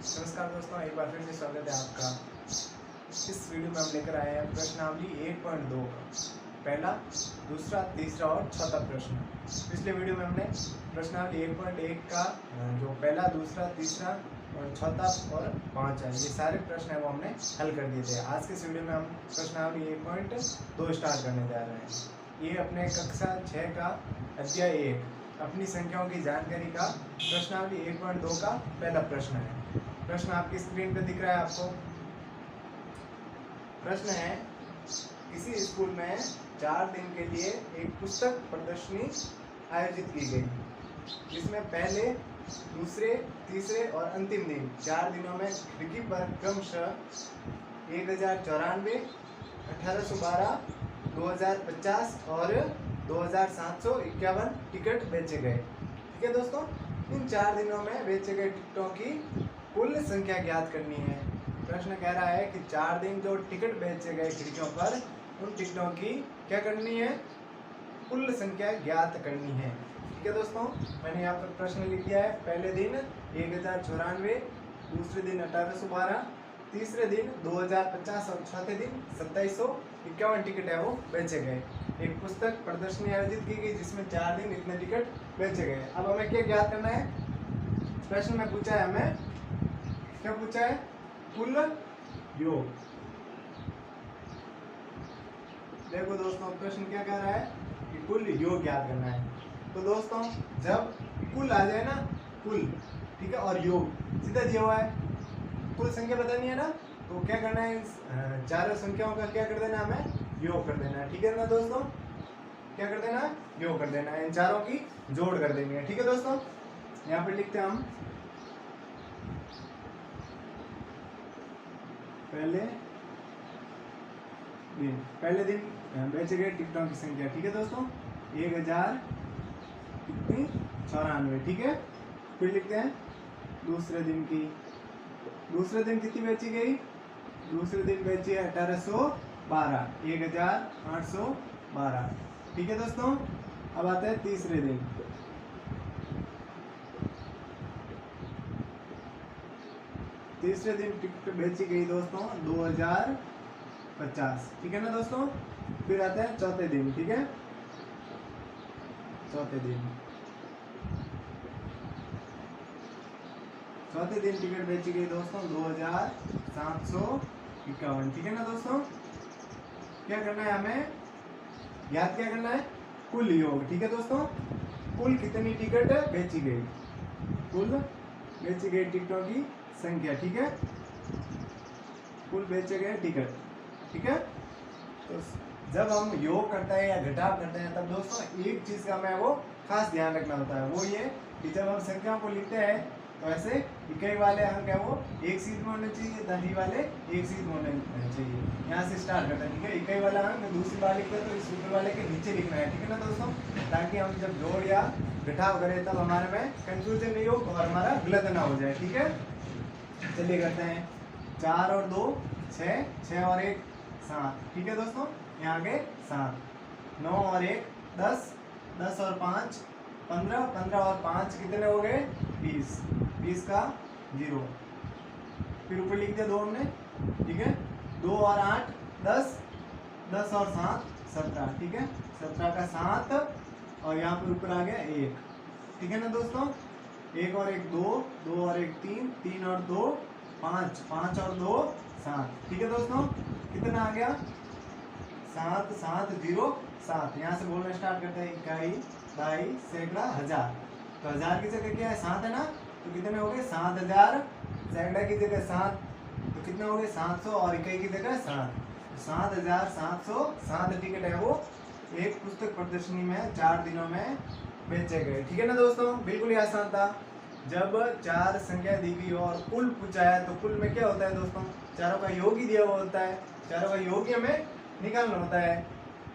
नमस्कार दोस्तों, एक बार फिर से स्वागत है आपका। इस वीडियो में हम लेकर आए हैं प्रश्नावली 1.2 का पहला, दूसरा, तीसरा और चौथा प्रश्न। पिछले वीडियो में हमने प्रश्नावली 1.1 का जो पहला, दूसरा, तीसरा और चौथा और पांचवा ये सारे प्रश्न है वो हमने हल कर दिए थे। आज के इस वीडियो में हम प्रश्नावली 1.2 स्टार्ट करने जा रहे हैं। ये अपने कक्षा 6 का अध्याय 1 अपनी संख्याओं की जानकारी का प्रश्नावली 1.2 का पहला प्रश्न है। प्रश्न आपकी स्क्रीन पे दिख रहा है आपको। प्रश्न है, किसी स्कूल में 4 दिन के लिए एक पुस्तक प्रदर्शनी आयोजित की गई, जिसमें पहले, दूसरे, तीसरे और अंतिम दिन 4 दिनों में खिड़की पर क्रमशः 1094, 1812, 2050 और 2751 टिकट बेचे गए। ठीक है दोस्तों, इन 4 दिनों में बेचे गए टिकटों की कुल संख्या ज्ञात करनी है। प्रश्न कह रहा है कि 4 दिन जो टिकट बेचे गए खिड़कियों पर, उन टिकटों की क्या करनी है, कुल संख्या ज्ञात करनी है। ठीक है दोस्तों, मैंने यहाँ पर प्रश्न लिख दिया है। पहले दिन 1094, दूसरे दिन 1812, तीसरे दिन 2050 और चौथे दिन 2751 टिकट है वो बेचे गए। एक पुस्तक प्रदर्शनी आयोजित की गई जिसमें 4 दिन इतने टिकट बेचे गए। अब हमें क्या ज्ञात करना है? प्रश्न में पूछा है, हमें क्या पूछा है? कुल योग। देखो दोस्तों, प्रश्न क्या कह रहा है कि कुल योग ज्ञात करना है। तो दोस्तों, जब कुल आ जाए ना, कुल, ठीक है, और योग सीधा दिया हुआ है, कुल संख्या बतानी है ना, तो क्या करना है? इन चारों संख्याओं का क्या कर देना, हमें योग कर देना है। ठीक है ना दोस्तों, क्या कर देना? योग कर देना है। इन चारों की जोड़ कर देनी है। ठीक है दोस्तों, यहाँ पे लिखते हैं हम पहले दिन बेचे गए टिकटों की संख्या। ठीक है दोस्तों, 1094। ठीक है, फिर लिखते हैं दूसरे दिन की। दूसरे दिन कितनी बेची गई? दूसरे दिन बेची है 1812, 1812। ठीक है दोस्तों, अब आता है तीसरे दिन। तीसरे दिन टिकट बेची गई दोस्तों 2050। ठीक है ना दोस्तों, फिर आता है चौथे दिन। ठीक है, चौथे दिन टिकट बेची गई दोस्तों 2751। ठीक है ना दोस्तों, क्या करना है हमें? याद क्या करना है? कुल योग। ठीक है दोस्तों, कुल कितनी टिकट बेची गई, कुल बेची गई टिकटों की संख्या। ठीक है, कुल बेचे गए टिकट। ठीक है, तो जब हम योग करते हैं या घटाव करते हैं, तब दोस्तों एक चीज का हमें वो खास ध्यान रखना होता है। वो ये कि जब हम संख्याओं को लिखते हैं तो ऐसे इकाई वाले अंक है वो एक सीध में होने चाहिए, दही वाले एक सीध में होने चाहिए। यहाँ से स्टार्ट करते हैं। ठीक है, इकाई वाला अंक दूसरी बार लिखते हैं तो इस ऊपर वाले के नीचे लिखना है। ठीक है ना दोस्तों, ताकि हम जब जोड़ या घटाव करें तब हमारे में कंफ्यूजन नहीं हो और हमारा गलत ना हो जाए। ठीक है, चलिए करते हैं। 4 और 2 6, 6 और 1 7। ठीक है दोस्तों, यहाँ आगे 7, 9 और 1 10, 10 और 5 15, 15 और 5 कितने हो गए? 20, 20 का 0। फिर ऊपर लिख दिया 2 हमने। ठीक है, 2 और 8 10, 10 और 7 17। ठीक है, 17 का 7 और यहाँ पर ऊपर आ गया 1। ठीक है ना दोस्तों, 1 और 1 2, 2 और 1 3, 3 और 2 5, 5 और 2 7। ठीक है दोस्तों, कितना आ गया? 7 7 0 7। यहाँ से बोलना स्टार्ट करते हैं। इकाई, दाई, सैकड़ा, हजार। तो हजार की जगह क्या है? 7 है ना, तो कितने हो गए? 7000। सैकड़ा की जगह 7, तो कितने हो गए? 700 और इकाई की जगह 7, 7707 टिकट है वो एक पुस्तक प्रदर्शनी में 4 दिनों में बेचे गए। ठीक है ना दोस्तों, बिल्कुल ही आसान था। जब 4 संख्या दी गई और कुल पूछा है तो कुल में क्या होता है दोस्तों? चारों का योग ही दिया हुआ होता है, चारों का योग ही हमें निकालना होता है।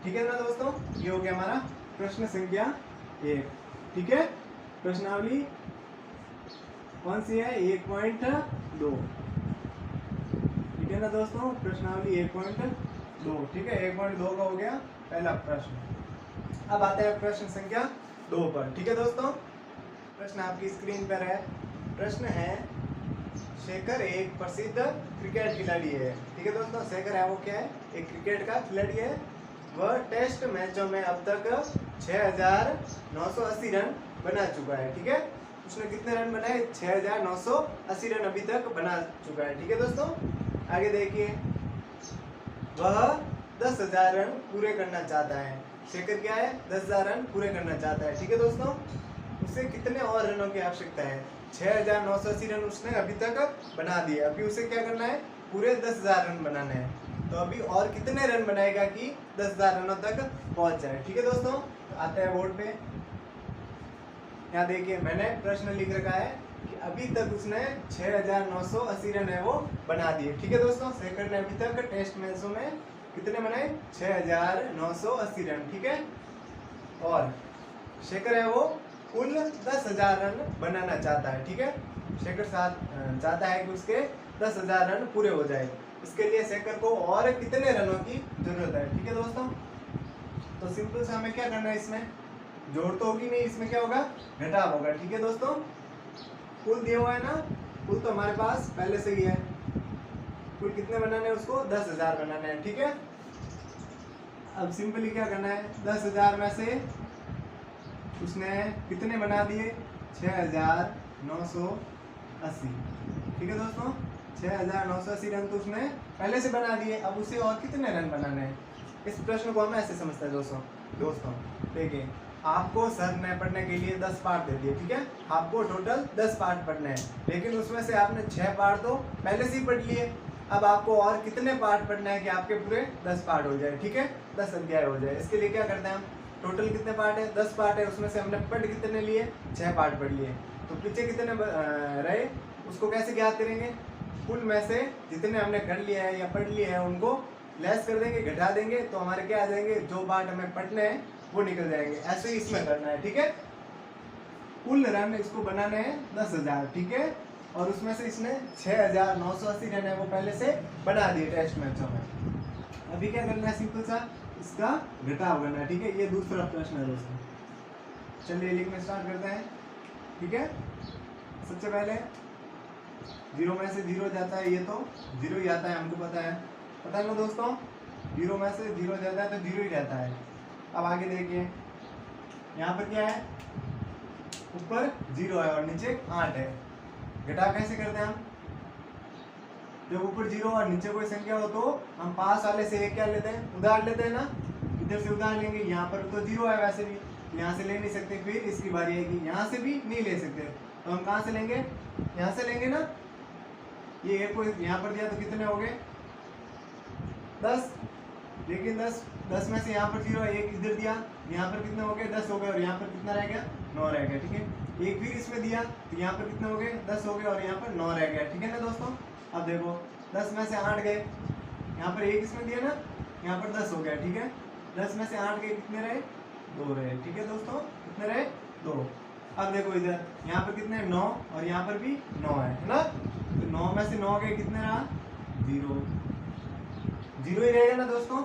ठीक है ना दोस्तों, ये हो गया हमारा प्रश्न संख्या 1। ठीक है, प्रश्नावली कौन सी है? 1.2। ठीक है ना दोस्तों, प्रश्नावली 1.2। ठीक है, 1.2 का हो गया पहला प्रश्न। अब आते हैं प्रश्न संख्या 2 पर। ठीक है दोस्तों, प्रश्न आपकी स्क्रीन पर है। प्रश्न है, शेखर एक प्रसिद्ध क्रिकेट खिलाड़ी है। ठीक है दोस्तों, शेखर है वो क्या है, एक क्रिकेट का खिलाड़ी है। वह टेस्ट मैचों में अब तक 6,980 रन बना चुका है। ठीक है, उसने कितने रन बनाए, 6,980 रन अभी तक बना चुका है। ठीक है दोस्तों, आगे देखिए, वह 10,000 रन पूरे करना चाहता है। शेखर क्या है, 10,000 रन पूरे करना चाहता है। ठीक है दोस्तों, उसे कितने और रनों की आवश्यकता है, 6,980 रन उसने अभी तक बना दिए। अभी उसे क्या करना है, पूरे 10,000 रन बनाने हैं। तो अभी और कितने रन बनाएगा कि 10,000 रनों तक पहुंच जाए। ठीक है दोस्तों, तो आते हैं बोर्ड पे। यहाँ देखिए मैंने प्रश्न लिख रखा है कि अभी तक उसने 6,980 रन है वो बना दिए। ठीक है दोस्तों, शेखर ने अभी तक टेस्ट मैचों में कितने बनाए, 6,980 रन। ठीक है, और शेखर है वो कुल 10,000 रन बनाना चाहता है। ठीक है, शेखर चाहता है कि उसके 10,000 रन पूरे हो जाए। इसके लिए शेखर को और कितने रनों की जरूरत है। ठीक है दोस्तों, तो सिंपल से हमें क्या करना है, इसमें जोड़ तो होगी नहीं, इसमें क्या होगा, घटाव होगा। ठीक है दोस्तों, कुल दिया हुआ है ना, कुल तो हमारे पास पहले से ही है। कुल कितने बनाने हैं, उसको 10,000 बनाने हैं। ठीक है, अब सिंपली क्या करना है, 10,000 में से उसने कितने बना दिए, 6,980। ठीक है दोस्तों, 6,980 रन तो उसने पहले से बना दिए। अब उसे और कितने रन बनाने हैं, इस प्रश्न को हम ऐसे समझते हैं दोस्तों देखिए, आपको सर ने पढ़ने के लिए 10 पार्ट दे दिए। ठीक है, आपको टोटल 10 पार्ट पढ़ने हैं, लेकिन उसमें से आपने 6 पार्ट तो पहले से ही पढ़ लिए। अब आपको और कितने पार्ट पढ़ना है कि आपके पूरे 10 पार्ट हो जाए। ठीक है, 10 अध्याय हो जाए। इसके लिए क्या करते हैं हम, टोटल कितने पार्ट है, 10 पार्ट है, उसमें से हमने पढ़ कितने लिए, 6 पार्ट पढ़ लिए। तो पीछे कितने रहे, उसको कैसे ज्ञात करेंगे, कुल में से जितने हमने कर लिया है या पढ़ लिए हैं उनको लेस कर देंगे, घटा देंगे, तो हमारे क्या आ जाएंगे, जो पार्ट हमें पढ़ने हैं वो निकल जाएंगे। ऐसे ही इसमें करना है। ठीक है, कुल रन इसको बनाने हैं 10,000। ठीक है, और उसमें से इसने 6,980 रन है वो पहले से बना दिए टेस्ट मैचों में। अभी क्या करना है, सिंपल सा इसका घटाव करना है। ठीक है, ये दूसरा प्रश्न है दोस्तों। चलिए लिखना स्टार्ट करते हैं। ठीक है, सबसे पहले 0 में से 0 जाता है, ये तो 0 ही आता है, हमको पता है ना दोस्तों, 0 में से 0 जाता है तो 0 ही रहता है। अब आगे देखिए, यहाँ पर क्या है, ऊपर 0 है और नीचे 8 है। घटाव कैसे करते हैं हम, जब ऊपर 0 और नीचे कोई संख्या हो तो हम पास वाले से एक क्या लेते हैं, उधार लेते हैं ना, इधर से उधार लेंगे। यहाँ पर तो 0 है, वैसे भी यहाँ से ले नहीं सकते, फिर इसकी बारी आएगी, यहाँ से भी नहीं ले सकते, तो हम कहाँ से लेंगे, यहाँ से लेंगे ना। ये एक को यहाँ पर दिया तो कितने हो गए, 10, लेकिन 10 में से यहाँ पर 0 है, एक इधर दिया, यहाँ पर कितने हो गए, 10 हो गए, और यहाँ पर कितना रह गया, 9 रह गया। ठीक है, एक फिर इसमें दिया तो यहाँ पर कितने हो गए, 10 हो गए, और यहाँ पर 9 रह गया। ठीक है ना दोस्तों, अब देखो 10 में से 8 गए, यहाँ पर एक इसमें दिया ना, यहाँ पर 10 हो गया। ठीक है, 10 में से 8 गए, कितने रहे, 2 रहे। ठीक है दोस्तों, कितने रहे, 2। अब देखो इधर, यहाँ पर कितने, 9, और यहाँ पर भी 9 है ना, तो 9 में से 9 गए, कितने रहा, 0 ही रहेगा ना दोस्तों।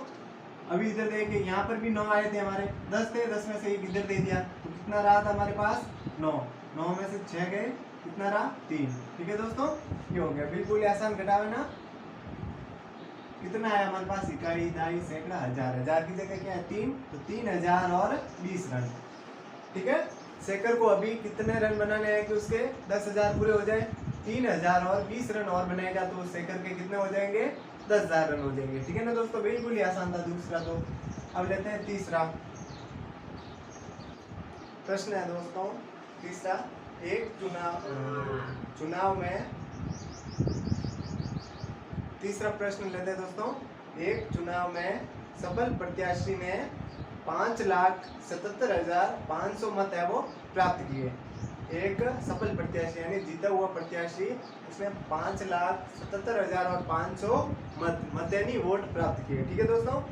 अभी इधर देखिए, यहाँ पर भी 9 आए थे हमारे, 10 थे, 10 में से एक इधर दे दिया, तो कितना रहा था हमारे पास, 9 में से 6 गए, कितना रहा, 3। ठीक है दोस्तों, ये हो गया, बिल्कुल आसान घटाव है ना। कितना है हमारे पास, इकाई, दहाई, सैकड़ा, हजार की जगह क्या है, 3, तो 3,000 और 20 रन। ठीक है, शेखर को अभी कितने रन बनाने हैं कि उसके 10,000 पूरे हो जाए, 3,000 और 20 रन और बनाएगा तो शेखर के कितने हो जाएंगे, 10,000 रन हो जाएंगे। ठीक है ना दोस्तों, बिल्कुल ही आसान था दूसरा। तो अब लेते हैं तीसरा प्रश्न है दोस्तों। तीसरा, एक चुनाव में, तीसरा प्रश्न लेते हैं दोस्तों। एक चुनाव में सफल प्रत्याशी ने 5,77,500 मत है वो प्राप्त किए। एक सफल प्रत्याशी यानी जीता हुआ प्रत्याशी, उसने 5,77,500 मत यानी वोट प्राप्त किए। ठीक है दोस्तों,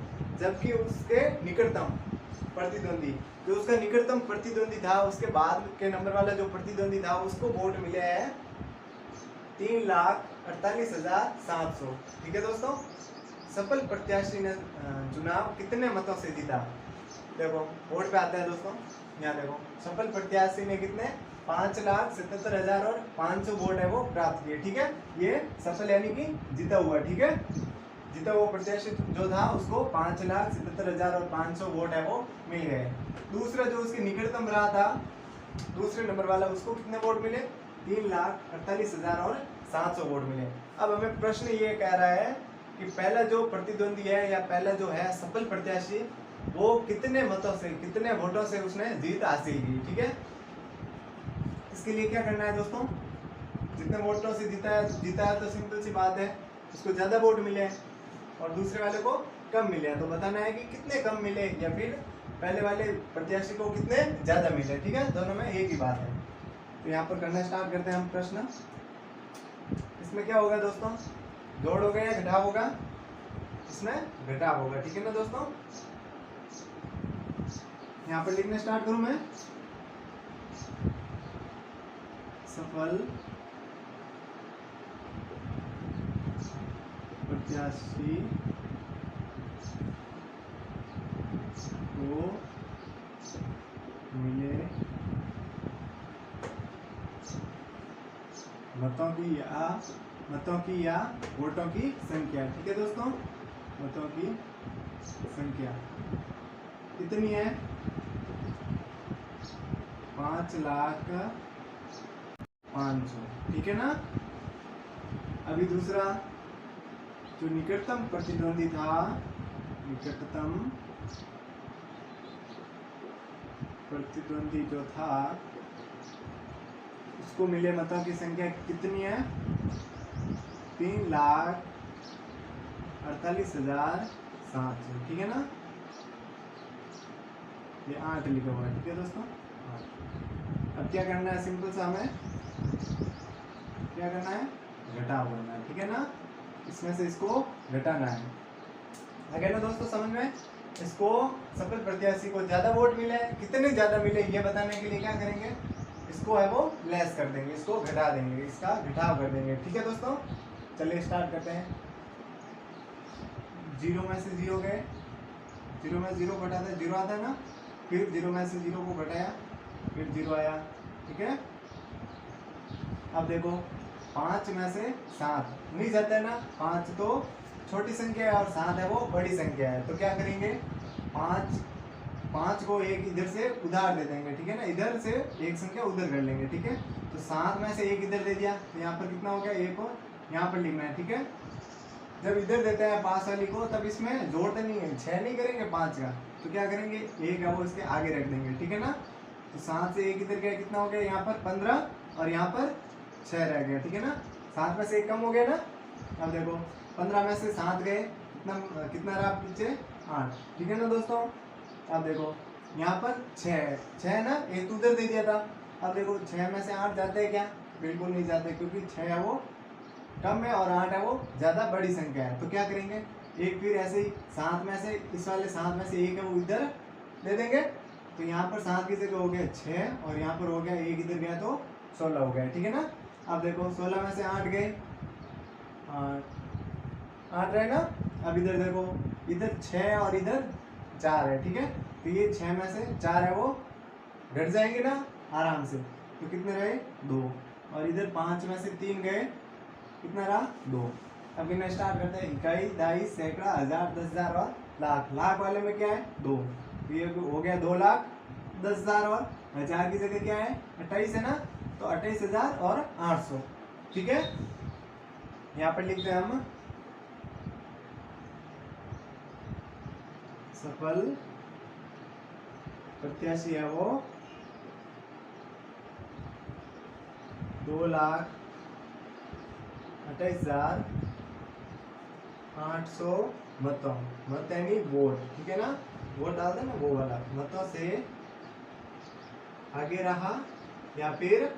जबकि उसके निकटतम प्रतिद्वंदी, जो उसका निकटतम प्रतिद्वंदी था, उसके बाद के नंबर वाला जो प्रतिद्वंदी था, उसको वोट मिले हैं 3,48,700। ठीक है दोस्तों, सफल प्रत्याशी ने चुनाव कितने मतों से जीता, देखो बोर्ड पे आता है दोस्तों, यहाँ देखो, सफल प्रत्याशी ने कितने 5,77,000 और 500 वोट है वो प्राप्त किए। ठीक है, ये सफल यानी कि जीता हुआ। ठीक है, जीता हुआ प्रत्याशी जो था उसको 5,77,000 और 500 वोट है वो मिल गए। दूसरा जो उसके निकटतम रहा था, दूसरे नंबर वाला, उसको कितने वोट मिले? 3,48,000 और 700 वोट मिले। अब हमें प्रश्न ये कह रहा है कि पहला जो प्रतिद्वंदी है या पहला जो है सफल प्रत्याशी, वो कितने मतों से, कितने वोटों से उसने जीत हासिल की। ठीक है, इसके लिए क्या करना है दोस्तों? जितने वोटों से जीता है तो सिंपल सी बात है, उसको ज्यादा वोट मिले और दूसरे वाले को कम मिले, तो बताना है कि कितने कम मिले या फिर पहले वाले प्रत्याशी को कितने ज्यादा मिले। ठीक है, दोनों में एक ही बात है। तो यहाँ पर करना स्टार्ट करते हैं हम प्रश्न। इसमें क्या होगा दोस्तों? जोड़ होगा या घटाव होगा? इसमें घटाव होगा। ठीक है ना दोस्तों, यहाँ पर लिखने स्टार्ट करूं मैं। सफल प्रत्याशी को मिले मतों की या वोटों की संख्या। ठीक है दोस्तों, मतों की संख्या कितनी है? 5,05,000। ठीक है ना। अभी दूसरा जो निकटतम प्रतिद्वंदी था, निकटतम प्रतिद्वंदी जो था, उसको मिले मतों की संख्या कितनी है? 3,48,700। ठीक है ना, ये 8 लिखा हुआ है। ठीक है दोस्तों, अब क्या करना है? सिंपल सा हमें क्या करना है? घटाव करना है। ठीक है ना, इसमें से इसको घटाना है। आगे ना दोस्तों समझ में? इसको सफल प्रत्याशी को ज्यादा वोट मिले, कितने ज्यादा मिले ये बताने के लिए क्या करेंगे? इसको है वो लेस कर देंगे, इसको घटा देंगे, इसका घटाव कर देंगे। ठीक है दोस्तों, चलिए स्टार्ट करते हैं। 0 में से 0 गए, 0 में 0 घटाते हैं, 0 आता है ना, फिर 0 में से 0 को घटाया, फिर 0 आया। ठीक है, अब देखो 5 में से 7 नहीं जाता है ना, 5 तो छोटी संख्या है और 7 है वो बड़ी संख्या है, तो क्या करेंगे? 5 को एक इधर से उधार दे देंगे। ठीक है ना, इधर से एक संख्या उधर कर लेंगे। ठीक है, तो 7 में से एक इधर दे दिया, तो यहाँ पर कितना हो गया? 1 और यहाँ पर लिखना है। ठीक है, जब इधर देते हैं पास वाली को, तब इसमें जोड़ते नहीं है, 6 नहीं करेंगे 5 का, तो क्या करेंगे? 1 है वो इसके आगे रख देंगे। ठीक है ना, तो 7 से 1 इधर गया, कितना हो गया? यहाँ पर 15 और यहाँ पर 6 रह गया। ठीक है ना, 7 में से 1 कम हो गया ना। अब देखो 15 में से 7 गए, कितना कितना रहा पीछे? 8। ठीक है ना दोस्तों, अब देखो यहाँ पर 6 है ना, एक तो उधर दे दिया था। अब देखो 6 में से 8 जाते हैं क्या? बिल्कुल नहीं जाते, क्योंकि 6 है वो कम है और 8 है वो ज्यादा बड़ी संख्या है। तो क्या करेंगे? एक फिर ऐसे ही 7 में से, इस वाले 7 में से 1 है वो इधर दे देंगे, तो यहाँ पर 7 की जगह हो गया 6 और यहाँ पर हो गया 1 इधर गया तो 16 हो गया। ठीक है ना, अब देखो 16 में से 8 गए, 8 रहे ना। अब इधर देखो, इधर 6 और इधर 4 है। ठीक है, तो ये 6 में से 4 है वो घट जाएंगे ना आराम से, तो कितने रहे? 2। और इधर 5 में से 3 गए, कितना रहा? 2। अब इन्हें स्टार्ट करते हैं। इकाई, दाई, सैकड़ा, हजार, 10,000 और लाख। लाख वाले में क्या है? 2, तो ये हो गया 2,10,000 और हजार की जगह क्या है? 28 है ना, तो 28,000 और 800। ठीक है, यहाँ पर लिखते हैं हम सफल प्रत्याशी है वो 2,28,800 मतों, मत यानी वोट। ठीक है ना, वोट डालते हैं ना वो वाला, मतों से आगे रहा या फिर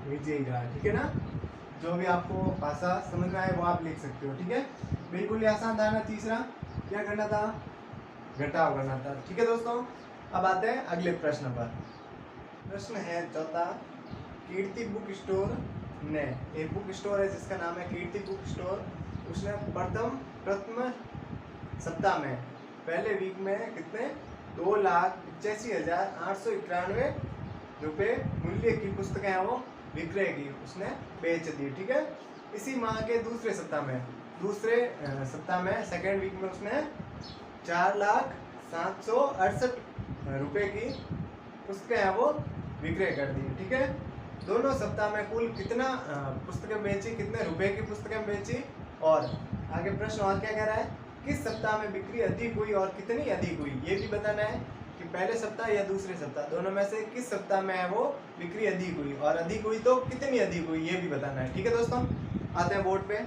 विजयी रहा। ठीक है ना, जो भी आपको भाषा समझ में आए वो आप लिख सकते हो। ठीक है, बिल्कुल ही आसान था ना। तीसरा क्या करना था? घटाव करना था। ठीक है दोस्तों, अब आते हैं अगले प्रश्न पर। प्रश्न है चौथा। कीर्ति बुक स्टोर ने, एक बुक स्टोर है जिसका नाम है कीर्ति बुक स्टोर, उसने प्रथम सप्ताह में, पहले वीक में कितने? 2,85,891 रुपए मूल्य की पुस्तकें हैं वो विक्रय की, उसने बेच दी। ठीक है, इसी माह के दूसरे सप्ताह में सेकेंड वीक में उसने 4,768 रुपए की पुस्तकें हैं वो विक्रय कर दी। ठीक है, दोनों सप्ताह में कुल कितना पुस्तकें बेची, कितने रुपए की पुस्तकें बेची, और आगे प्रश्न और क्या कह रहा है, किस सप्ताह में बिक्री अधिक हुई और कितनी अधिक हुई, ये भी बताना है कि पहले सप्ताह या दूसरे सप्ताह, दोनों में से किस सप्ताह में है वो बिक्री अधिक हुई, और अधिक हुई तो कितनी अधिक हुई, ये भी बताना है। ठीक है दोस्तों, आते हैं बोर्ड पे।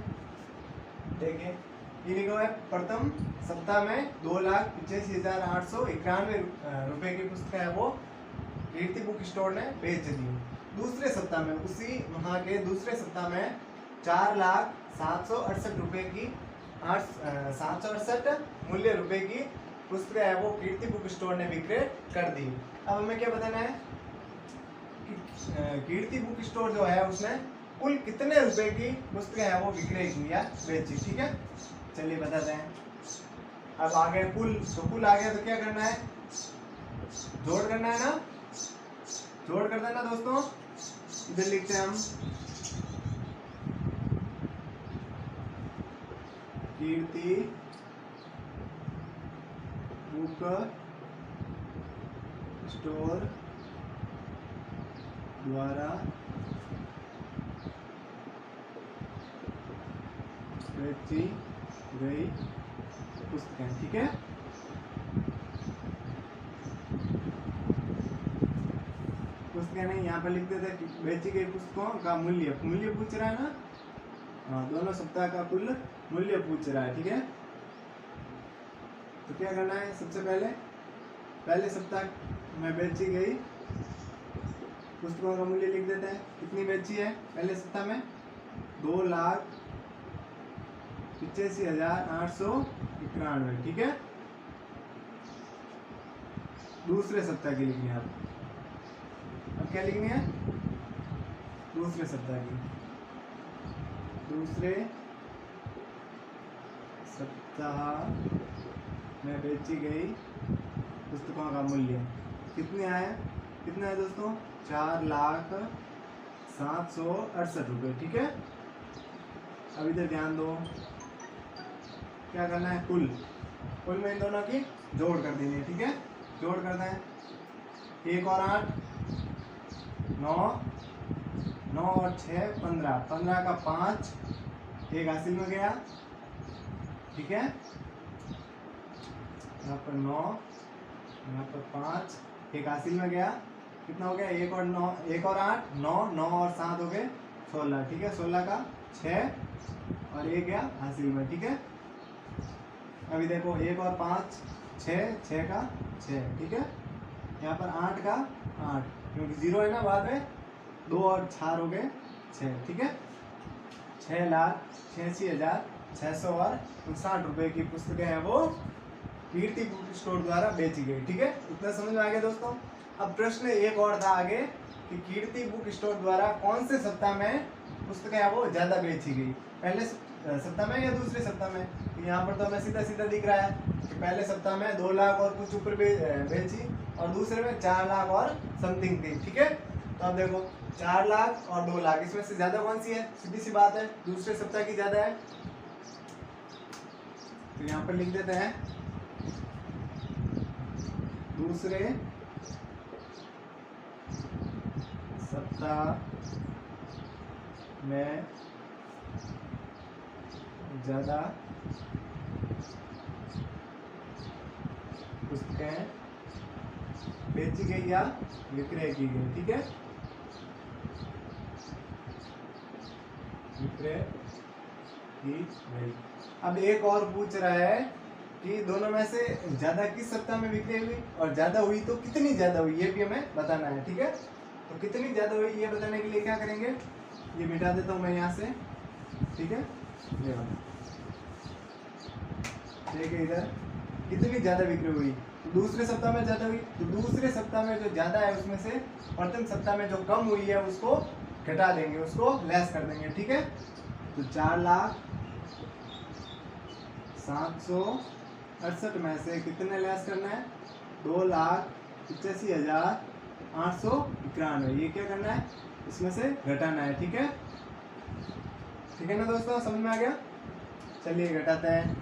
देखिए ये लिखा हुआ है, प्रथम सप्ताह में 2,85,891 रुपए की पुस्तक है वो कीर्ति बुक स्टोर ने बेच दी। दूसरे सप्ताह में, उसी माह के दूसरे सप्ताह में 4,768 रुपए की 768 मूल्य रुपए की पुस्तक है वो कीर्ति बुक स्टोर ने विक्रय कर दी। अब हमें क्या बताना है कि कीर्ति बुक स्टोर जो है उसने कुल कितने रुपए की पुस्तकें हैं वो विक्रय की या बेची। ठीक है, चलिए बताते हैं। अब आ गए कुल, तो कुल आ गया तो क्या करना है, जोड़ करना है ना, जोड़ कर देना दोस्तों। इधर लिखते हैं हम कीर्ति बुक स्टोर द्वारा बेची गई पुस्तकें। ठीक है, पुस्तकें नहीं, यहाँ पर लिख देते हैं बेची गई पुस्तकों का मूल्य, मूल्य पूछ रहा है ना, हाँ, दोनों सप्ताह का कुल मूल्य पूछ रहा है। ठीक है, तो क्या करना है, सबसे पहले सप्ताह में बेची गई पुस्तकों का मूल्य लिख देते हैं। कितनी बेची है पहले सप्ताह में, 2,85,891। ठीक है, दूसरे सप्ताह की लिखनी है अब क्या लिखनी है, दूसरे सप्ताह की, दूसरे सप्ताह में बेची गई पुस्तकों का मूल्य कितना है दोस्तों, 4,768 रुपये। ठीक है, अब इधर ध्यान दो, क्या करना है, कुल में इन दोनों की जोड़ कर देनी है। ठीक है, जोड़ करना है, 1 और 8 9, 9 और 6 15, 15 का 5 एक हासिल में गया। ठीक है, यहाँ पर 9, यहाँ पर 5 एक हासिल में गया, कितना हो गया, 1 और 9, 1 और 8 9, 9 और 7 हो गए 16। ठीक है, 16 का 6 और 1 गया हासिल में। ठीक है, अभी देखो 1 और 5 6, 6 का 6। ठीक है, यहाँ पर 8 का 8, क्योंकि 0 है ना बाद में, 2 और 4 हो गए 6। ठीक है, 6,86,659 रुपए की पुस्तकें हैं वो कीर्ति बुक स्टोर द्वारा बेची गई। ठीक है, इतना समझ में आ गया दोस्तों। अब प्रश्न एक और था आगे कि कीर्ति बुक स्टोर द्वारा कौन से सप्ताह में पुस्तकें हैं वो ज्यादा बेची गई, पहले सप्ताह में या दूसरे सप्ताह में। तो यहाँ पर तो हमें सीधा सीधा दिख रहा है कि पहले सप्ताह में 2 लाख और कुछ ऊपर बेची, और दूसरे में 4 लाख और समथिंग थी। ठीक है, तो अब देखो 4 लाख और 2 लाख, इसमें से ज्यादा कौन सी है, सीधी सी बात है दूसरे सप्ताह की ज्यादा है। तो यहाँ पर लिख देते हैं दूसरे सप्ताह में ज्यादा पुस्तकें बेची गई या विक्रय की गई। ठीक है, विक्रय की गई। अब एक और पूछ रहा है कि दोनों में से ज्यादा किस सप्ताह में बिक्री हुई, और ज्यादा हुई तो कितनी ज्यादा हुई, ये भी हमें बताना है। ठीक है, तो कितनी ज्यादा हुई ये बताने के लिए क्या करेंगे, ये मिटा देता हूं मैं यहाँ से। ठीक है, ये देखिए इधर कितनी ज्यादा बिक्री हुई, दूसरे सप्ताह में ज्यादा हुई, तो दूसरे सप्ताह में जो ज्यादा है उसमें से प्रथम सप्ताह में जो कम हुई है उसको घटा देंगे, उसको लेस कर देंगे। ठीक है, तो 4,768 में से कितने लेस करना है, 2,85,000 891। ये क्या करना है, इसमें से घटाना है। ठीक है, ठीक है ना दोस्तों, समझ में आ गया। चलिए घटाते हैं।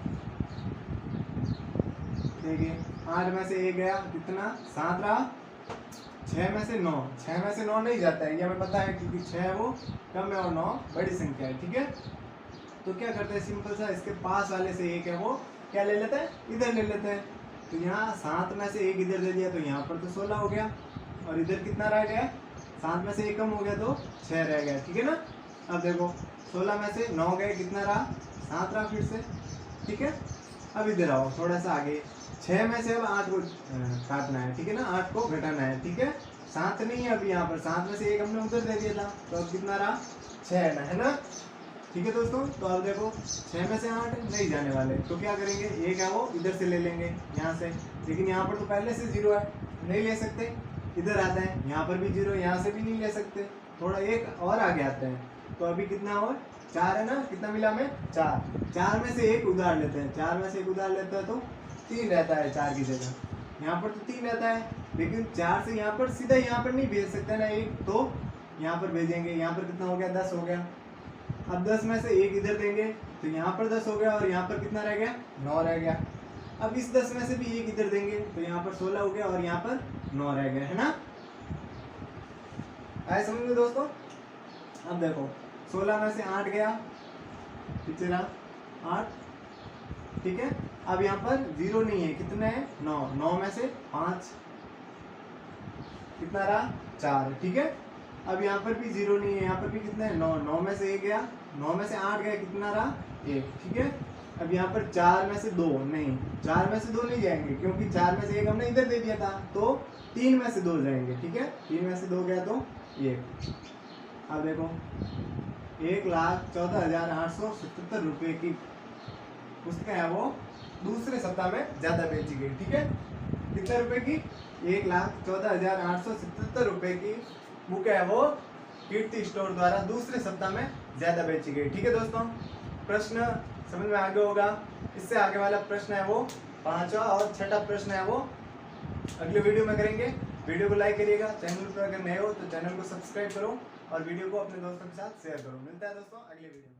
देखिए 8 में से 1 गया, कितना 7 रहा। 6 में से 9, 6 में से 9 नहीं जाता है, ये हमें पता है क्योंकि 6 वो कम है और 9 बड़ी संख्या है। ठीक है, तो क्या करते हैं सिंपल सा, इसके पास वाले से 1 है वो क्या ले लेते हैं, इधर ले लेते हैं। तो यहाँ 7 में से 1 इधर दे दिया तो यहाँ पर तो 16 हो गया, और इधर कितना रह गया, 7 में से 1 कम हो गया तो 6 रह गया। ठीक है ना, अब देखो 16 में से 9 गए, कितना रहा, 7 रहा फिर से। ठीक है, अब इधर आओ थोड़ा सा आगे, 6 में से अब 8 को काटना है। ठीक है ना, 8 को घटाना है। ठीक है, 7 नहीं है अभी यहाँ पर, 7 में से 1 हमने उधर दे दिया था, तो अब कितना रहा, 6 है ना। ठीक है दोस्तों, तो अब देखो 6 में से 8 नहीं जाने वाले, तो क्या करेंगे, 1 है वो इधर से ले लेंगे यहाँ से, लेकिन यहाँ पर तो पहले से 0 है, नहीं ले सकते। इधर आते हैं, यहाँ पर भी 0, यहाँ से भी नहीं ले सकते, थोड़ा 1 और आगे आते हैं, तो अभी कितना और 4 है ना, कितना मिला हमें 4। 4 में से 1 उधार लेते हैं, 4 में से 1 उधार लेते हैं तो 3 रहता है 4 की जगह। यहाँ पर तो 3 रहता है, लेकिन 4 से यहाँ पर सीधा यहाँ पर नहीं भेज सकते ना 1, तो यहाँ पर भेजेंगे। यहाँ पर कितना हो गया, 10 हो गया। अब 10 में से 1 इधर देंगे तो यहाँ पर 10 हो गया, और यहाँ पर कितना रह गया, 9 रह गया। अब इस 10 में से भी 1 इधर देंगे तो यहाँ पर 16 हो गया, और यहाँ पर 9 रह गया, है ना। आए समझ में दोस्तों। अब देखो 16 में से 8 गया, पीछे रहा 8। ठीक है, अब यहाँ पर 0 नहीं है, कितने हैं, 9। 9 में से 5 कितना रहा, 4। ठीक है, अब यहाँ पर भी 0 नहीं है, यहाँ पर भी कितने हैं, 9। 9 में से 1 गया, 9 में से 8 गया, कितना रहा, 1। ठीक है, अब यहाँ पर 4 में से 2 नहीं, 4 में से 2 नहीं जाएंगे, क्योंकि 4 में से 1 हमने इधर दे दिया था, तो 3 में से 2 जाएंगे। ठीक है, 3 में से 2 गया तो 1। अब देखो 1,14,877 रुपये की पुस्तकें है वो दूसरे सप्ताह में ज्यादा बेची गई। ठीक है, कितने रुपए की, 1,14,877 रुपये की बुक है वो कीर्ति स्टोर द्वारा दूसरे सप्ताह में ज्यादा बेची गई। ठीक है दोस्तों, प्रश्न समझ में आ गया होगा। इससे आगे वाला प्रश्न है वो 5वां, और 6ठा प्रश्न है वो अगले वीडियो में करेंगे। वीडियो को लाइक करिएगा, चैनल पर अगर नए हो तो चैनल को सब्सक्राइब करो, और वीडियो को अपने दोस्तों के साथ शेयर करो। मिलता है दोस्तों अगले वीडियो में।